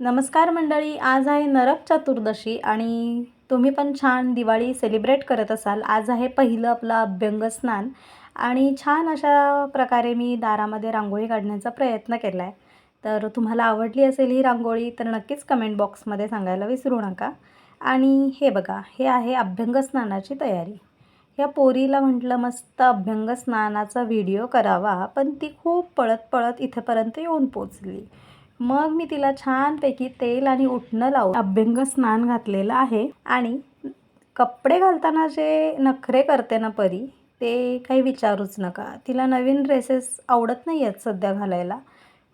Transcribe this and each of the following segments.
नमस्कार मंडळी, आज आहे नरक चतुर्दशी आणि तुम्ही पण छान दिवाळी सेलिब्रेट करत असाल। आज आहे पहिलं आपलं अभ्यंग स्नान आणि छान अशा प्रकारे मी दारामध्ये रांगोळी काढण्याचा प्रयत्न केला आहे। तर तुम्हाला आवडली असेल ही रांगोळी तर नक्कीच कमेंट बॉक्समध्ये सांगायला विसरू नका। आणि हे बघा, हे आहे अभ्यंग स्नानाची तयारी। या पोरीला म्हटलं मस्त अभ्यंग स्नानाचा व्हिडिओ करावा, पण ती खूप पळत पळत इथेपर्यंत येऊन पोचली। मग मी तिला छानपैकी तेल आणि उटणं लावून अभ्यंग स्नान घातलेलं आहे। आणि कपडे घालताना जे नखरे करते ना परी, ते काही विचारूच नका। तिला नवीन ड्रेसेस आवडत नाही आहेत सध्या घालायला,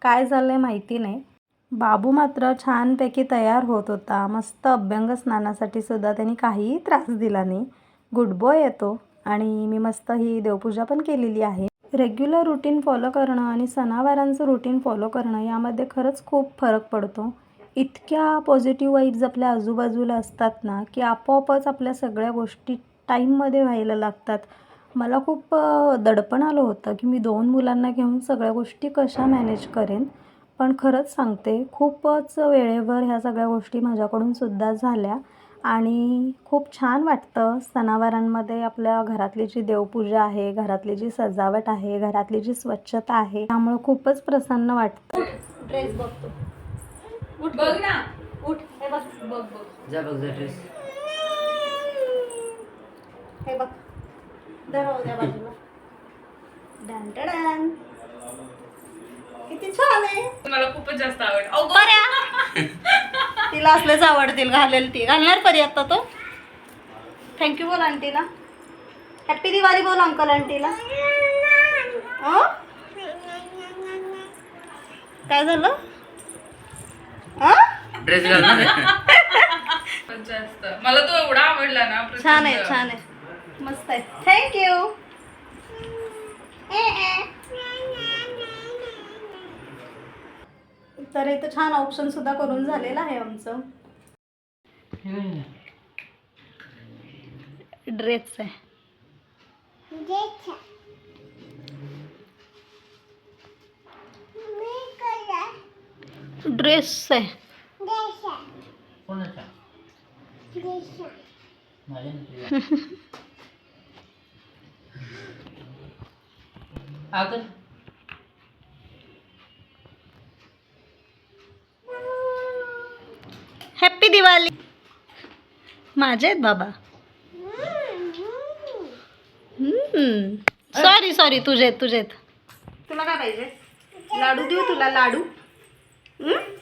काय झालं माहिती नाही। बाबू मात्र छानपैकी तयार होत होता। मस्त अभ्यंग स्नानासाठी सुद्धा त्यांनी काहीही त्रास दिला नाही, गुड बॉय येतो। आणि मी मस्त ही देवपूजा पण केलेली आहे। रेग्युलर रूटीन फॉलो करणं आणि सणावारांचं रूटीन फॉलो करणं यामध्ये खरंच खूप फरक पडतो। इतक्या पॉझिटिव्ह वाईब्स आपल्या आजूबाजूला असतात ना, की आपोआपच आपल्या सगळ्या गोष्टी टाईममध्ये व्हायला लागतात। मला खूप दडपण आलं होतं की मी 2 मुलांना घेऊन सगळ्या गोष्टी कशा मॅनेज करेन, पण खरंच सांगते खूपच वेळेवर ह्या सगळ्या गोष्टी माझ्याकडून सुद्धा झाल्या। आणि खूप छान वाटतं सणावारांमध्ये आपल्या घरातली जी देवपूजा आहे, घरातली जी सजावट आहे, घरातली जी स्वच्छता आहे, त्यामुळे खूपच प्रसन्न वाटतं। ड्रेस बघतो, उठ बघ ना, उठ, हे बघ बघ बघ, जा बघ जा ड्रेस, हे बघ, धर त्या बाजूला, डन डन, किती छान आहे। मला खूपच जास्त आवड तिला असलेच आवडतील, घालेल ती, घालणार परी आता तो। थँक्यू बोल आंटीला, हॅप्पी दिवाळी बोल अंकल आंटीला। काय झालं? ड्रेस घाल ना जास्त मला तो एवढा आवडला ना, छान आहे, छान आहे, मस्त आहे, थँक्यू। तर इथं छान ऑप्शन सुद्धा करून झालेलं आहे आमचं। ड्रेस आहे, ड्रेस आहे, कोणाचा माझ्या ना आकर हॅप्पी दिवाळी। माझे आहेत बाबा, सॉरी सॉरी, तुझे तुझेत। तुला काय पाहिजे? लाडू देऊ तुला? लाडू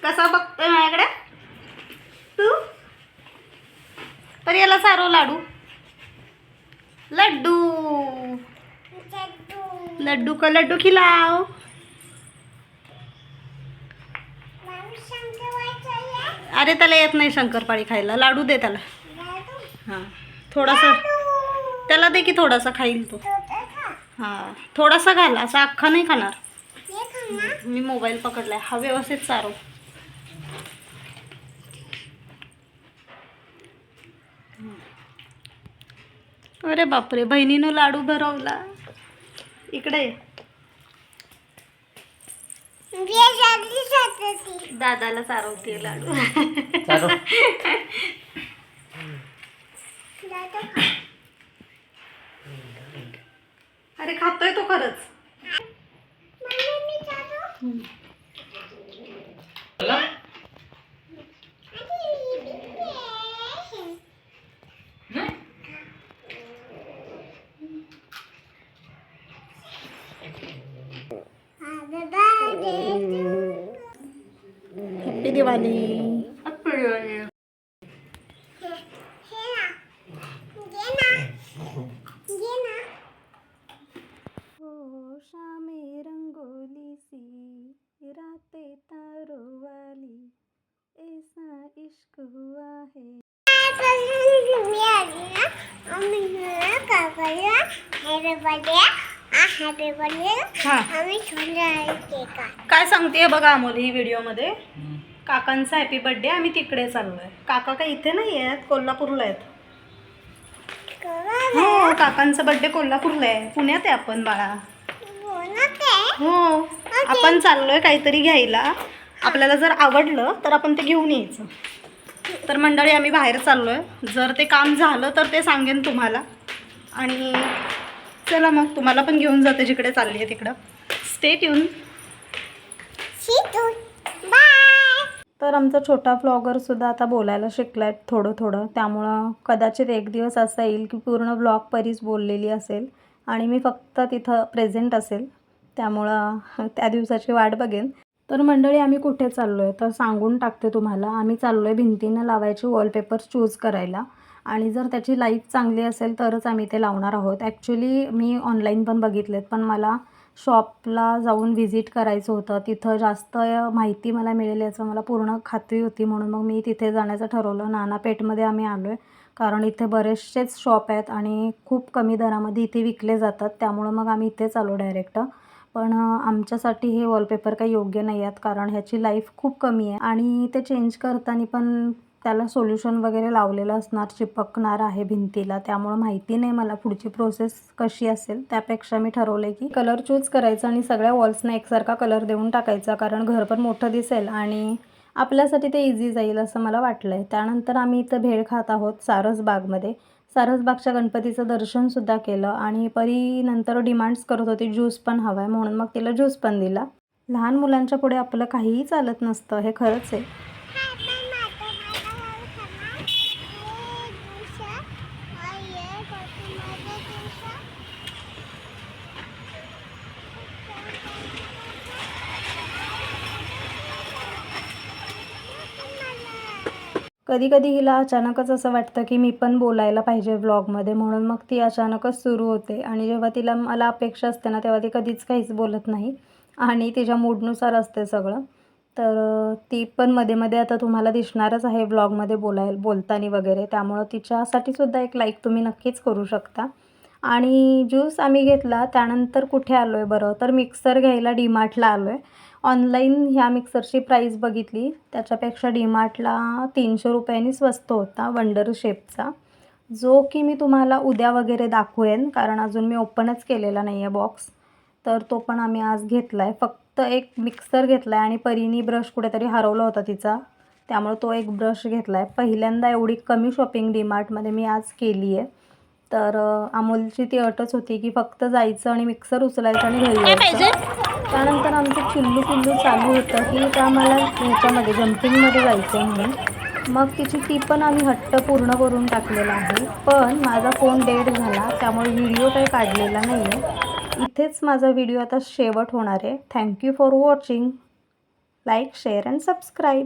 कसा बघतोय माझ्याकडे तू? तर याला सारो लाडू, लड्डू लड्डू का लड्डू खिलाओ। अरे त्याला येत नाही शंकरपाळी खायला, लाडू दे त्याला। हां थोडासा त्याला दे की, थोडासा खाईल तो। हां थोडासा घाल, असा अख्खा नाही खाणार। मी मोबाईल पकडलाय, हा व्यवस्थित चारो। अरे बापरे, बहिणीनं लाडू भरवला। इकडे दादाला चारवते लाडू। चालो अरे खातोय तो खरंच। चला हॅप्पी दिवाळी। शामे रंगोली सी रातें तारों वाली, ऐसा इश्क हुआ है। काय सांगते बघा अमोली ही व्हिडिओ मध्ये, काकांचा हॅपी बर्थडे, आम्ही तिकडे चाललोय। काका काही इथे नाही आहेत, कोल्हापूरला आहेत। हो काकांचा बर्थडे कोल्हापूरला आहे, पुण्यात आहे आपण बाळा। हो आपण चाललोय काहीतरी घ्यायला, आपल्याला जर आवडलं तर आपण ते घेऊन यायचं. तर मंडळी आम्ही बाहेर चाललो आहे. जर ते काम झालं तर ते सांगेन तुम्हाला. आणि चला मग तुम्हाला पण घेऊन जाते जिकडे चालली आहे तिकडं. Stay tune. तर आमचा छोटा व्लॉगरसुद्धा आता बोलायला शिकला आहे थोडं थोडं. त्यामुळं कदाचित एक दिवस असा येईल की पूर्ण व्लॉग परीच बोललेली असेल आणि मी फक्त तिथं प्रेझेंट असेल. त्यामुळं त्या दिवसाची वाट बघेन. तर मंडळी आम्ही कुठे चाललो आहे तर सांगून टाकते तुम्हाला. आम्ही चाललो आहे भिंतीनं लावायची वॉलपेपर्स चूज करायला. आणि जर त्याची लाईफ चांगली असेल तरच आम्ही ते लावणार आहोत. ॲक्च्युली मी ऑनलाईन पण बघितलेत, पण मला शॉपला जाऊन व्हिजिट करायचं होतं. तिथं जास्त माहिती मला मिळेल याचं मला पूर्ण खात्री होती. म्हणून मग मी तिथे जाण्याचं ठरवलं. नानापेठमध्ये आम्ही आलो आहे कारण इथे बरेचसेच शॉप आहेत आणि खूप कमी दरामध्ये इथे विकले जातात. त्यामुळं मग आम्ही इथेच आलो डायरेक्ट. पण आमच्यासाठी हे वॉलपेपर काही योग्य नाही आहेत कारण ह्याची लाईफ खूप कमी आहे आणि ते चेंज करताना पण त्याला सोल्युशन वगैरे लावलेलं असणार, चिपकणार आहे भिंतीला. त्यामुळं माहिती नाही मला पुढची प्रोसेस कशी असेल. त्यापेक्षा मी ठरवलं की कलर चूज करायचा आणि सगळ्या वॉल्सना एकसारखा कलर देऊन टाकायचा कारण घर पण मोठं दिसेल आणि आपल्यासाठी ते इझी जाईल असं मला वाटलं आहे. त्यानंतर आम्ही इथं भेळ खात आहोत सारसबागमध्ये. सारसबागच्या गणपतीचं दर्शनसुद्धा केलं आणि परी नंतर डिमांड्स करत होती ज्यूस पण हवा आहे, म्हणून मग तिला ज्यूस पण दिला. लहान मुलांच्या पुढे आपलं काहीही चालत नसतं, हे खरंच आहे. कधी कधी हिला अचानकच असं वाटतं की मी पण बोलायला पाहिजे व्लॉगमध्ये, म्हणून मग ती अचानकच सुरू होते. आणि जेव्हा तिला मला अपेक्षा असते ना तेव्हा ती कधीच काहीच बोलत नाही आणि तिच्या मूडनुसार असते सगळं. तर ती पण मध्ये मध्ये आता तुम्हाला दिसणारच आहे व्लॉगमध्ये बोलताना वगैरे. त्यामुळं तिच्यासाठी सुद्धा एक लाईक तुम्ही नक्कीच करू शकता. आणि ज्यूस आम्ही घेतला. त्यानंतर कुठे आलो आहे बरं तर मिक्सर घ्यायला डीमार्टला आलो आहे. ऑनलाईन ह्या मिक्सरची प्राईस बघितली त्याच्यापेक्षा डीमार्टला 300 रुपयांनी स्वस्त होता वंडर शेपचा, जो की मी तुम्हाला उद्या वगैरे दाखवेन कारण अजून मी ओपनच केलेला नाही आहे बॉक्स. तर तो पण आम्ही आज घेतला आहे. फक्त एक मिक्सर घेतला आहे आणि परीनी ब्रश कुठेतरी हरवला होता तिचा, त्यामुळे तो एक ब्रश घेतला आहे. पहिल्यांदा एवढी कमी शॉपिंग डीमार्टमध्ये मी आज केली आहे. तर अमोलची ती अटच होती की फक्त जायचं आणि मिक्सर उचलायचं आणि घरी यायचं. त्यानंतर आमचं चिल्लू चालू होतं की त्या मला ह्याच्यामध्ये जम्पिंगमध्ये जायचं आहे म्हणून. मग तिची ती पण आम्ही हट्ट पूर्ण करून टाकलेला आहे. पण माझा फोन डेड झाला त्यामुळे व्हिडिओ काही काढलेला नाही आहे. इथेच माझा व्हिडिओ आता शेवट होणार आहे. Thank you for watching. Like, share and subscribe.